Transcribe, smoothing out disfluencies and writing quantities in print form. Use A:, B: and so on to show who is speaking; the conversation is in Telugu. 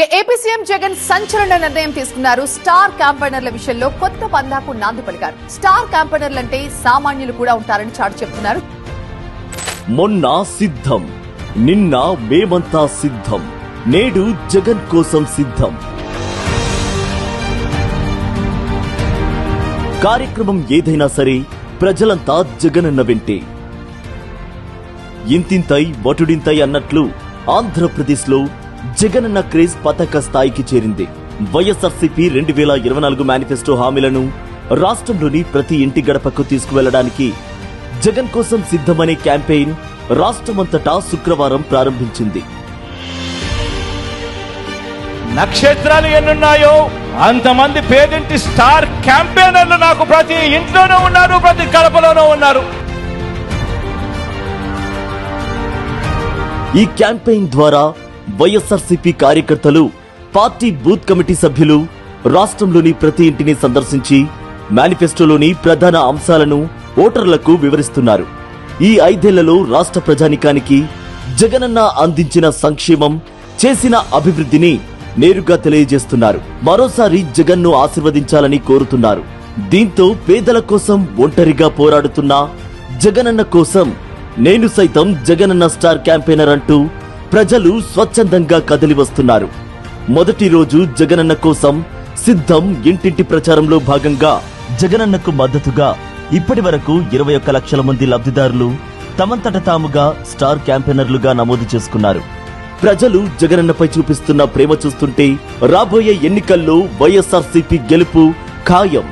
A: ఏపీ సీఎం జగన్ సంచలన నిర్ణయం తీసుకున్నారు. స్టార్ క్యాంపెయినర్ల విషయంలో కొత్త పందాకు నాంది పలికారు. స్టార్ క్యాంపెయినర్లంటే సామాన్యులు కూడా ఉంటారని చాటి చెప్తున్నారు.
B: మొన్న సిద్ధం, నిన్న మేమంతా సిద్ధం, నేడు జగన్ కోసం సిద్ధం. కార్యక్రమం ఏదైనా సరే ప్రజలంతా జగనన్న వెంటే. ఇంతింతై వటుడింతై అన్నట్లు ఆంధ్రప్రదేశ్లో జగనన్న క్రేజ్ పతాక స్థాయికి చేరింది. వైఎస్ఆర్సీపీ 2024 మేనిఫెస్టో హామీలను రాష్ట్రంలోని ప్రతి ఇంటి గడపకు తీసుకువెళ్లడానికి జగన్ కోసం సిద్ధమనే క్యాంపెయిన్ రాష్ట్రమంతటా శుక్రవారం ప్రారంభించింది.
C: నక్షత్రాలు ఎన్నున్నాయో అంతమంది పేదింటి స్టార్ క్యాంపెయినర్లు నాకు ప్రతి ఇంట్లోనూ ఉన్నారు, ప్రతి గడపలోనూ ఉన్నారు.
B: ఈ క్యాంపెయిన్ ద్వారా వైఎస్ఆర్సీపీ కార్యకర్తలు, పార్టీ బూత్ కమిటీ సభ్యులు రాష్ట్రంలోని ప్రతి ఇంటిని సందర్శించి మేనిఫెస్టోలోని ప్రధాన అంశాలను ఓటర్లకు వివరిస్తున్నారు. ఈ 5 ఏళ్లలో రాష్ట్ర ప్రజానికానికి జగనన్న అందించిన సంక్షేమం, చేసిన అభివృద్ధిని నేరుగా తెలియజేస్తున్నారు. మరోసారి జగన్ను ఆశీర్వదించాలని కోరుతున్నారు. దీంతో పేదల కోసం ఒంటరిగా పోరాడుతున్న జగనన్న కోసం నేను సైతం జగనన్న స్టార్ క్యాంపెయినర్ అంటూ ప్రజలు స్వచ్ఛందంగా కదిలి వస్తున్నారు. మొదటి రోజు జగనన్న కోసం సిద్ధం ఇంటింటి ప్రచారంలో భాగంగా జగనన్నకు మద్దతుగా ఇప్పటి వరకు 21 లక్షల మంది లబ్ధిదారులు తమంతట తాముగా స్టార్ క్యాంపెయినర్లుగా నమోదు చేసుకున్నారు. ప్రజలు జగనన్నపై చూపిస్తున్న ప్రేమ చూస్తుంటే రాబోయే ఎన్నికల్లో వైఎస్ఆర్సీపీ గెలుపు ఖాయం.